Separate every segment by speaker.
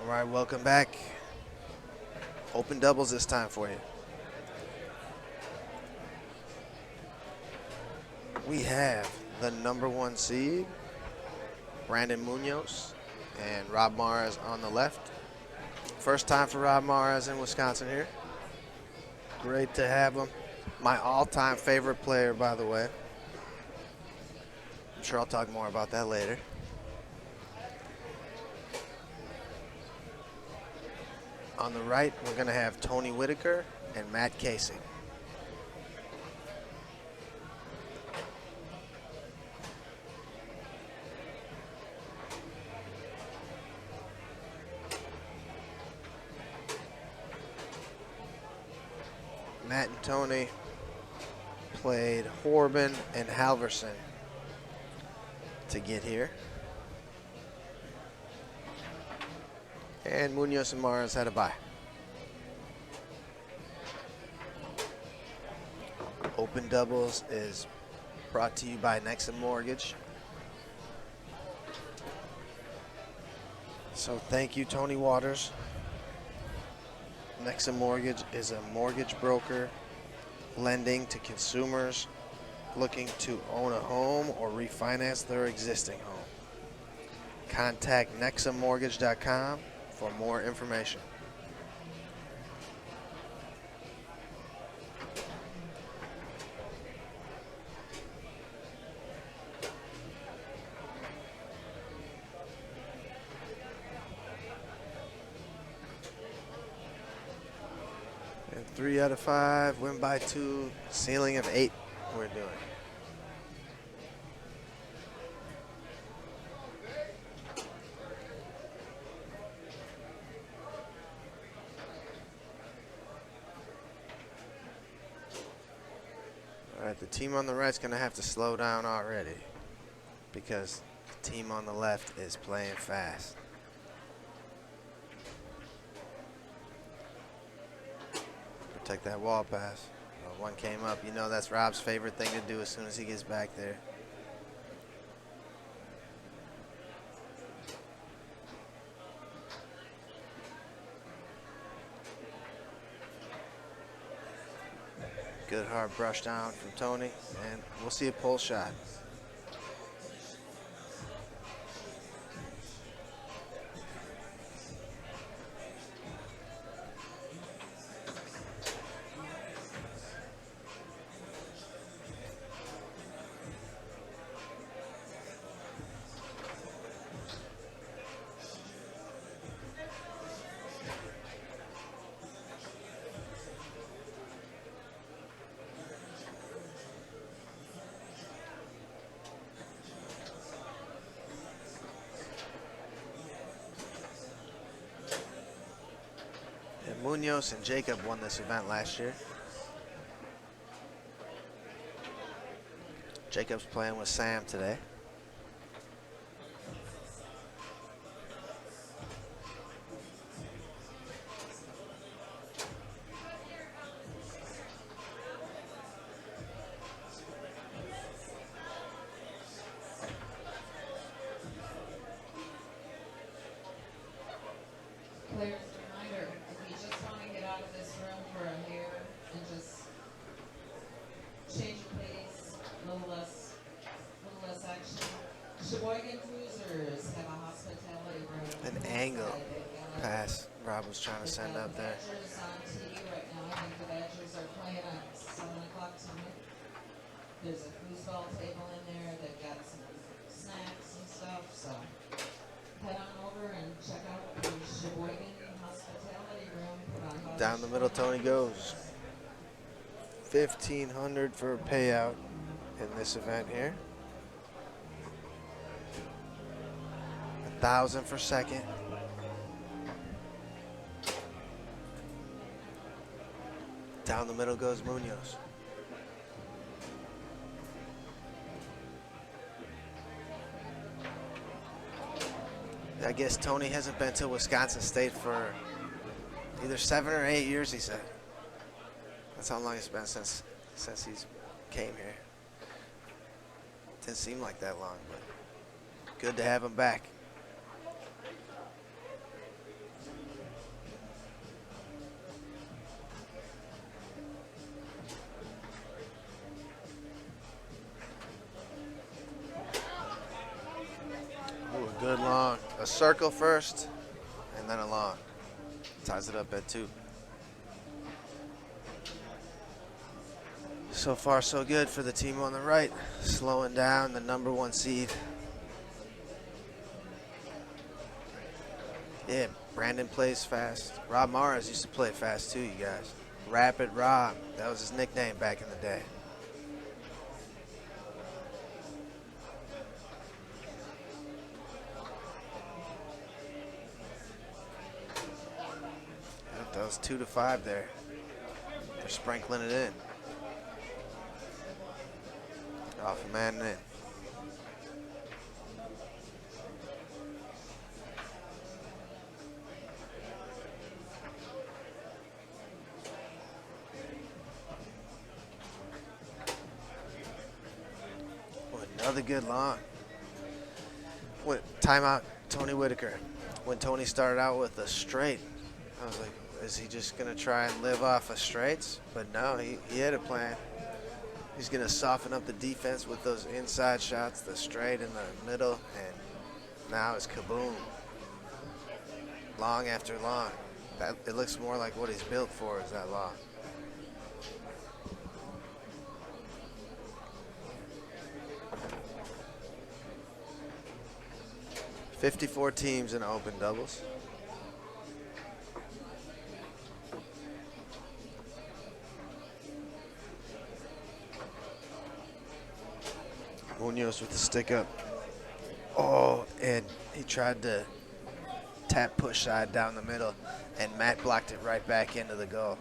Speaker 1: right, welcome back. Open doubles this time for you. We have the #1 seed, Brandon Munoz, and Rob Mares on the left. First time for Rob Mares in Wisconsin here. Great to have him. My all-time favorite player, by the way. I'm sure I'll talk more about that later. On the right, we're going to have Tony Whitacre and Matt Cacek. Matt and Tony played Horban and Halverson to get here. And Munoz and Mares had a bye. Open doubles is brought to you by Nexa Mortgage. So thank you, Tony Waters. Nexa Mortgage is a mortgage broker lending to consumers looking to own a home or refinance their existing home. Contact nexamortgage.com for more information. And 3 out of 5, win by 2, ceiling of 8 we're doing. All right, the team on the right's going to have to slow down already because the team on the left is playing fast. Protect that wall pass. Oh, one came up. You know that's Rob's favorite thing to do as soon as he gets back there. Good hard brush down from Tony, and we'll see a pull shot. Munoz and Jacob won this event last year. Jacob's playing with Sam today. An angle pass Rob was trying to send up there.
Speaker 2: There's a foosball table in there. They've got some snacks and stuff. So head on over and check out the Sheboygan Hospitality Room.
Speaker 1: Down the middle, Tony goes. 1,500 for a payout in this event here. 1,000 for second. Down the middle goes Munoz. I guess Tony hasn't been to Wisconsin State for either 7 or 8 years, he said. That's how long it's been since he's came here. Didn't seem like that long, but good to have him back. long. A circle first, and then a long. Ties it up at 2. So far, so good for the team on the right. Slowing down the number 1 seed. Yeah, Brandon plays fast. Rob Morris used to play fast too, you guys. Rapid Rob. That was his nickname back in the day. Yep, that was 2 to 5 there. They're sprinkling it in. Off a man in. Another good long. Timeout, Tony Whitacre. When Tony started out with a straight, I was like, is he just going to try and live off of straights? But no, he had a plan. He's going to soften up the defense with those inside shots, the straight in the middle, and now it's kaboom. Long after long. It looks more like what he's built for is that long. $54 teams in open doubles. Munoz with the stick up. Oh, and he tried to tap push side down the middle, and Matt blocked it right back into the goal.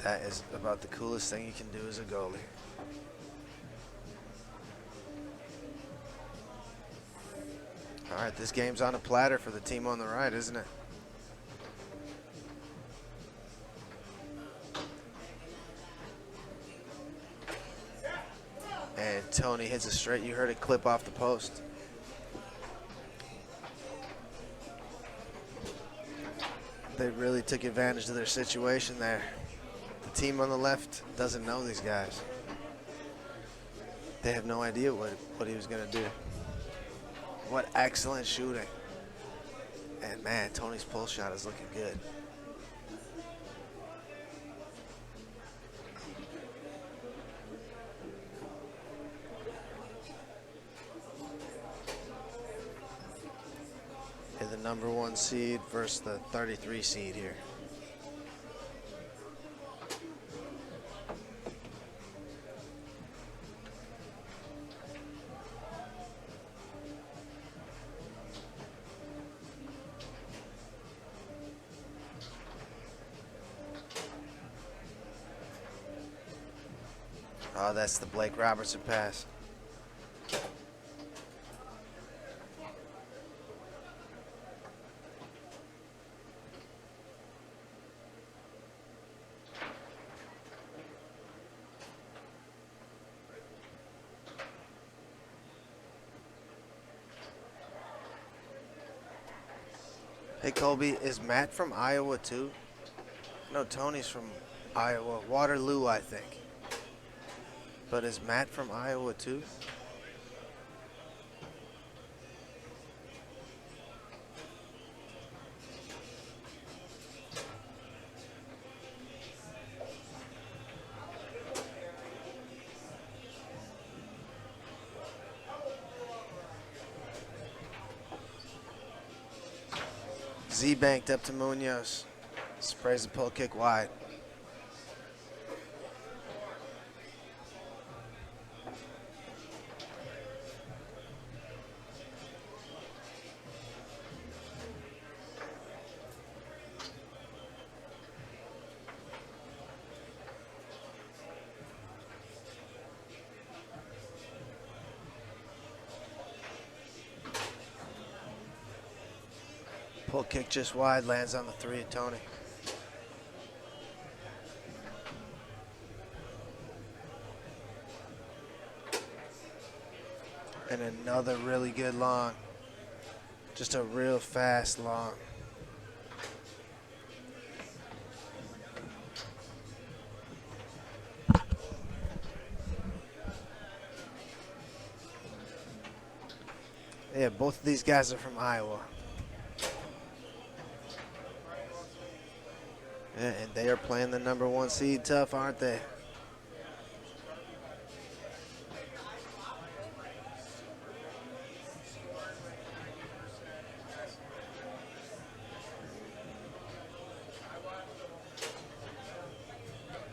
Speaker 1: That is about the coolest thing you can do as a goalie. All right, this game's on a platter for the team on the right, isn't it? And Tony hits it straight. You heard it clip off the post. They really took advantage of their situation there. The team on the left doesn't know these guys. They have no idea what he was going to do. What excellent shooting. And man, Tony's pull shot is looking good. And the number 1 seed versus the 33 seed here. Oh, that's the Blake Robertson pass. Hey, Colby, is Matt from Iowa too? No, Tony's from Iowa. Waterloo, I think. But is Matt from Iowa too? Z banked up to Munoz. Sprays the pull kick wide. Pull kick just wide, lands on the 3 of Tony. And another really good long. Just a real fast long. Yeah, both of these guys are from Iowa. Yeah, and they are playing the number 1 seed tough, aren't they?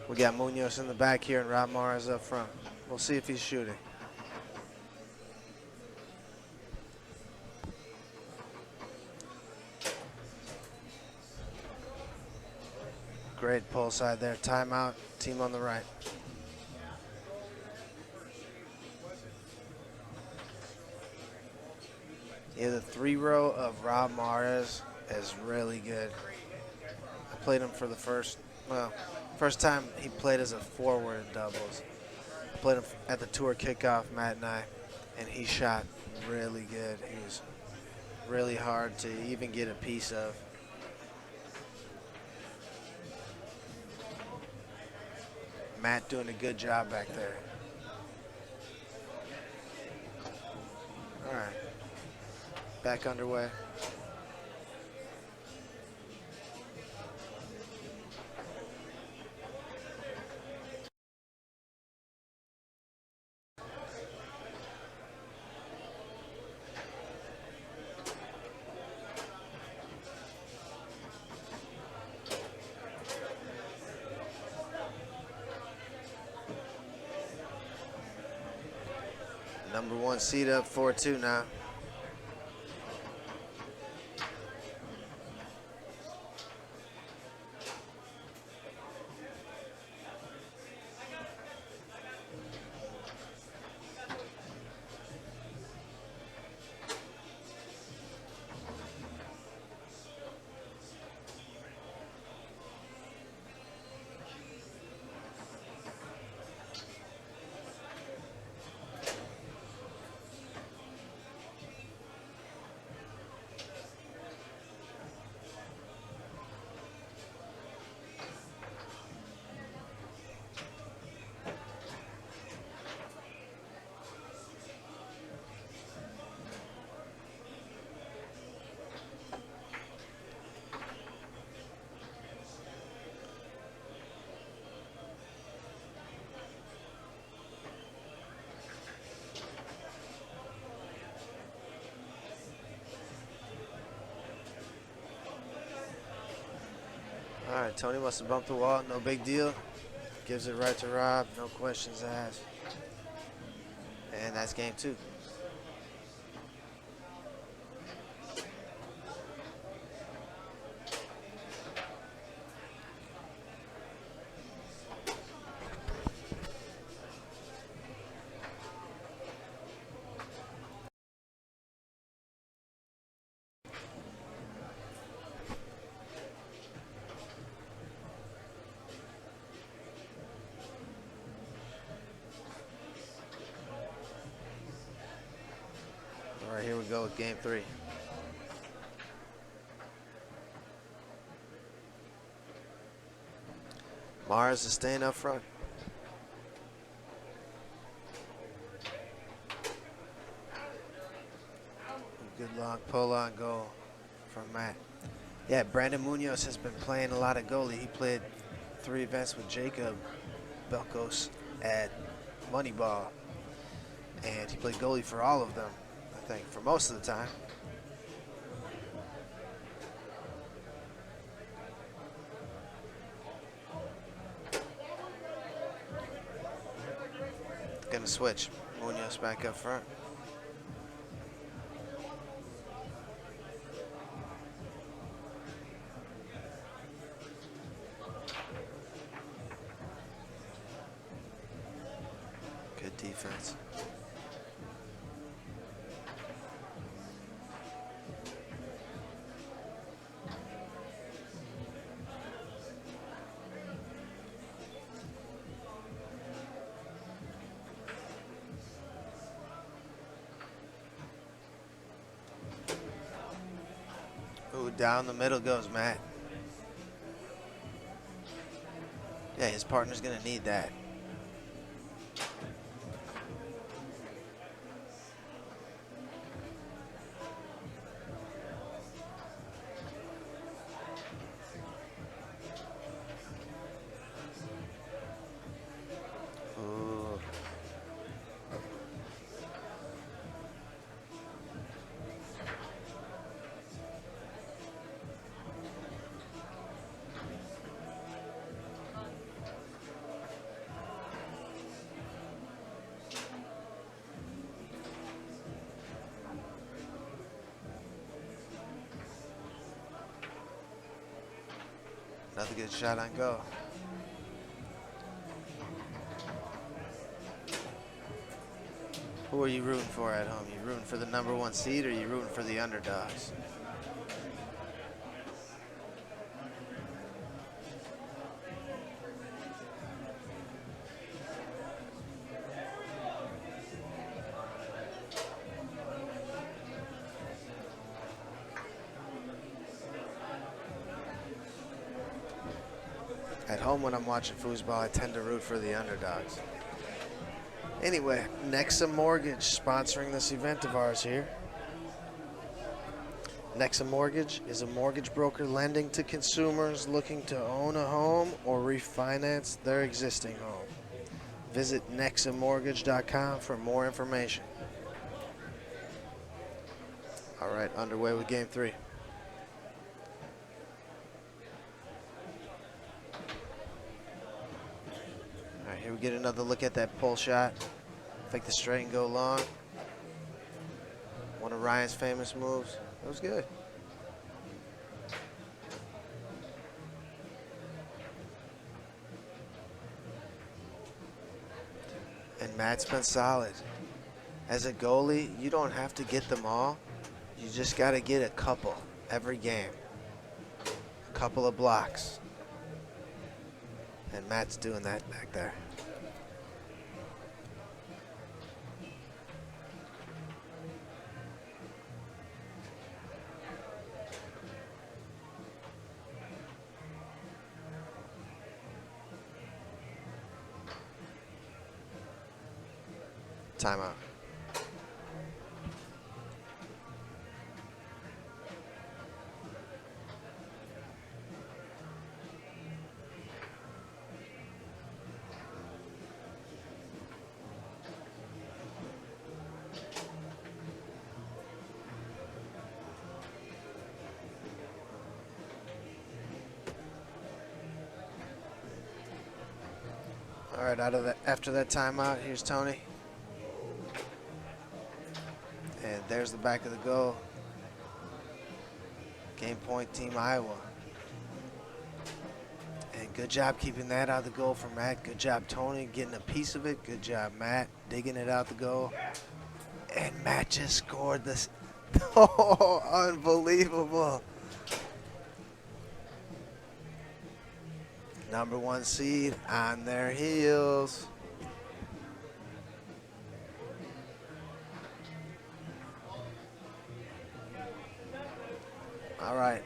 Speaker 1: We got Munoz in the back here and Rob Mars up front. We'll see if he's shooting. Great pull side there. Timeout. Team on the right. Yeah, the 3-row of Rob Mares is really good. I played him for the first time he played as a forward in doubles. I played him at the tour kickoff, Matt and I, and he shot really good. He was really hard to even get a piece of. Matt doing a good job back there. All right, back underway. Number 1 seed up 4-2 now. All right, Tony must have bumped the wall. No big deal. Gives it right to Rob. No questions asked. And that's game 2. All right, here we go with game 3. Mars is staying up front. Good long pull on goal from Matt. Yeah, Brandon Munoz has been playing a lot of goalie. He played 3 events with Jacob Belkos at Moneyball. And he played goalie for all of them, I think, for most of the time. Gonna switch. Munoz back up front. Good defense. Ooh, down the middle goes Matt. Yeah, his partner's gonna need that. Another good shot on goal. Who are you rooting for at home? You rooting for the #1 seed, or you rooting for the underdogs? At home, when I'm watching foosball, I tend to root for the underdogs. Anyway, Nexa Mortgage sponsoring this event of ours here. Nexa Mortgage is a mortgage broker lending to consumers looking to own a home or refinance their existing home. Visit nexamortgage.com for more information. All right, underway with game 3. All right, here we get another look at that pull shot. Fake the straight and go long. One of Ryan's famous moves. It was good. And Matt's been solid. As a goalie, you don't have to get them all. You just got to get a couple every game. A couple of blocks. And Matt's doing that back there. Timeout. All right, after that timeout, here's Tony. And there's the back of the goal. Game point, Team Iowa. And good job keeping that out of the goal for Matt. Good job, Tony, getting a piece of it. Good job, Matt, digging it out the goal. And Matt just scored this. Oh, unbelievable. #1 seed on their heels. All right,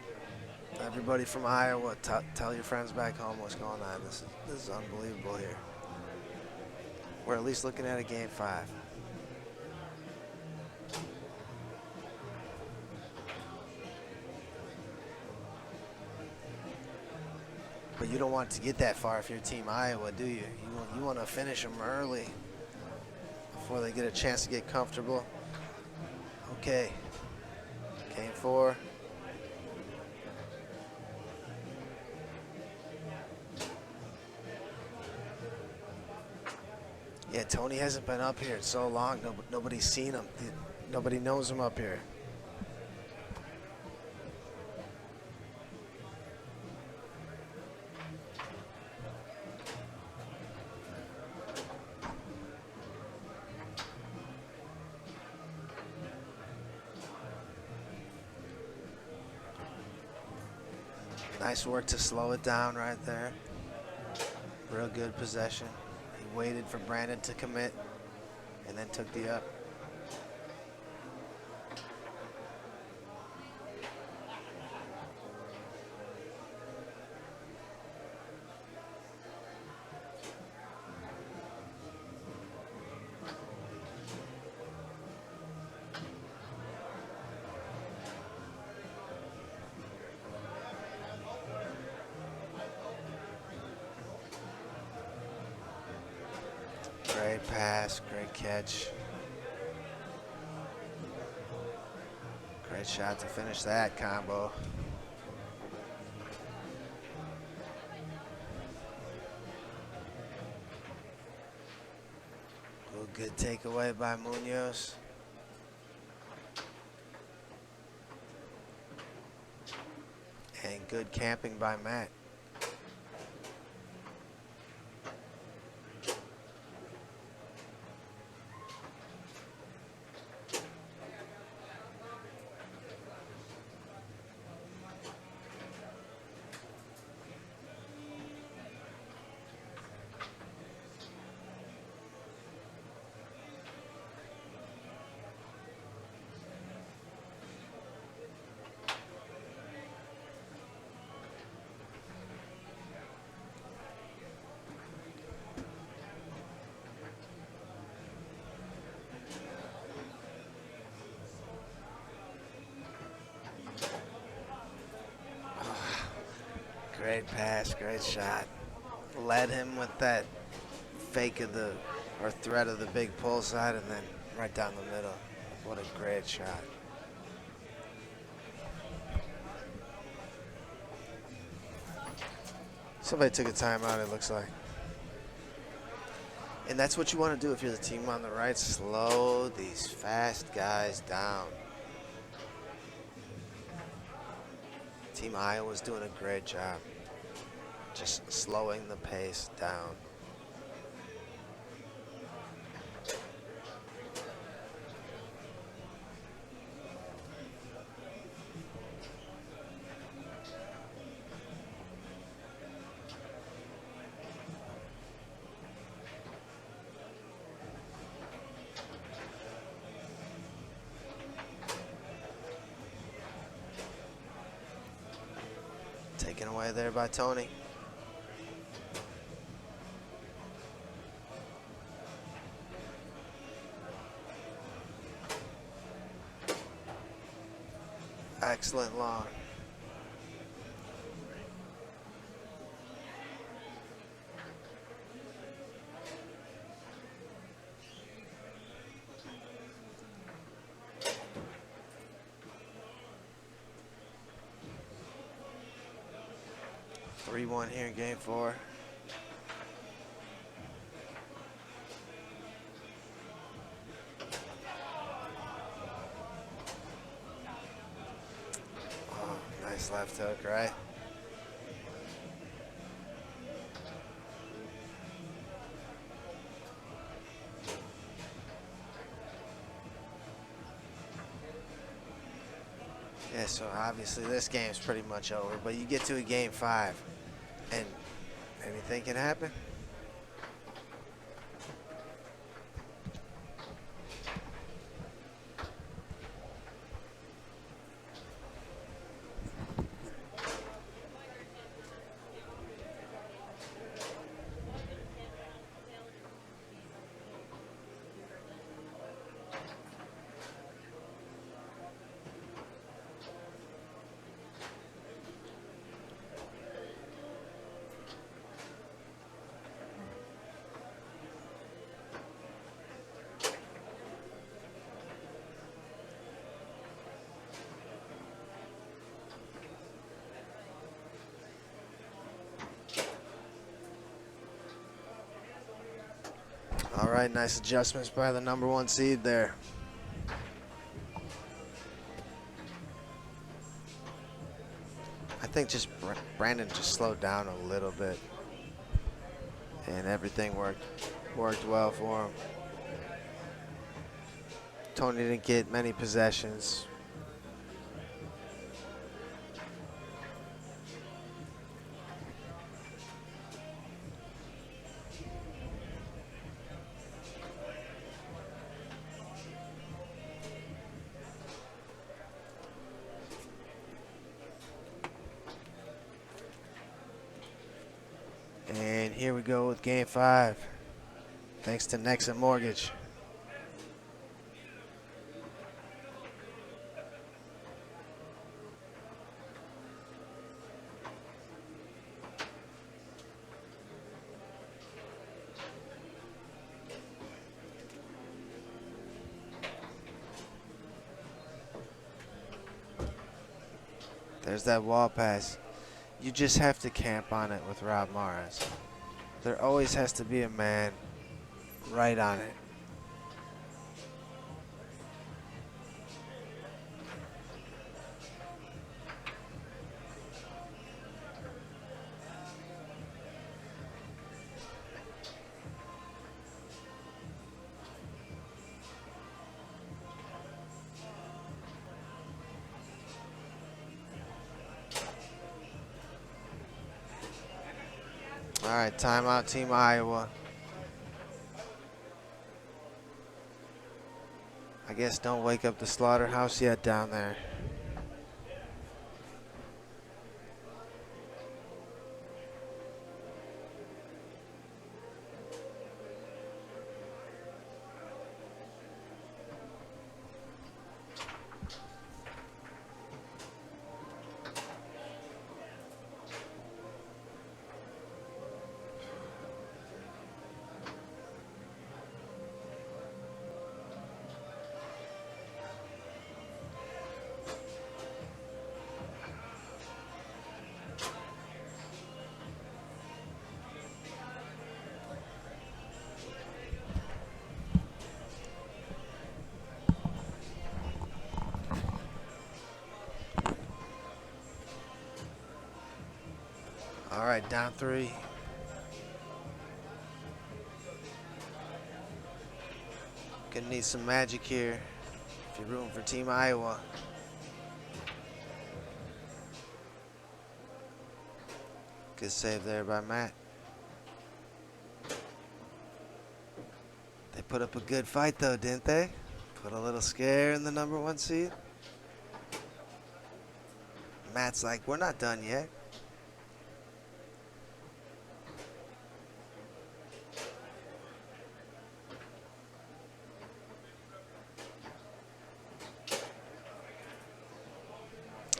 Speaker 1: everybody from Iowa, tell your friends back home what's going on. This is unbelievable here. We're at least looking at a game 5. But you don't want to get that far if you're Team Iowa, do you? You want to finish them early before they get a chance to get comfortable. Okay, game 4. Yeah, Tony hasn't been up here in so long. Nobody's seen him. Nobody knows him up here. Nice work to slow it down right there. Real good possession. He waited for Brandon to commit and then took the up. Great pass, great catch. Great shot to finish that combo. Good takeaway by Munoz. And good camping by Matt. Great pass, great shot. Led him with that fake of the, or threat of the big pull side, and then right down the middle. What a great shot. Somebody took a timeout, it looks like. And that's what you want to do if you're the team on the right. Slow these fast guys down. Team Iowa's doing a great job. Just slowing the pace down. Taken away there by Tony. Excellent long. Three-one here in game 4. Oh, nice left hook, right? Yeah, so obviously this game's pretty much over, but you get to a game 5, and anything can happen. All right, nice adjustments by the #1 seed there. I think just Brandon just slowed down a little bit, and everything worked well for him. Tony didn't get many possessions. And here we go with game 5, thanks to Nexa Mortgage. There's that wall pass. You just have to camp on it with Rob Morris. There always has to be a man right on it. All right, timeout, Team Iowa. I guess don't wake up the slaughterhouse yet down there. right, down 3. Gonna need some magic here if you're rooting for Team Iowa. Good save there by Matt. They put up a good fight though, didn't they? Put a little scare in the number 1 seed. Matt's like, we're not done yet.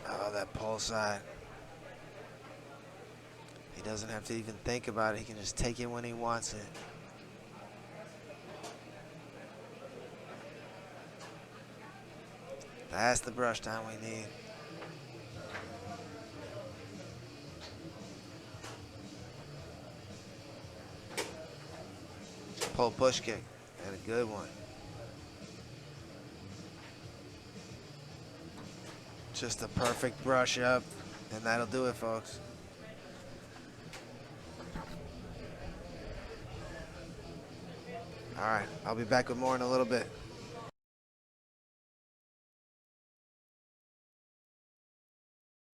Speaker 1: Oh, that pole side. He doesn't have to even think about it. He can just take it when he wants it. That's the brush down we need. Pull push kick. And a good one. Just a perfect brush up. And that'll do it, folks. All right, I'll be back with more in a little bit.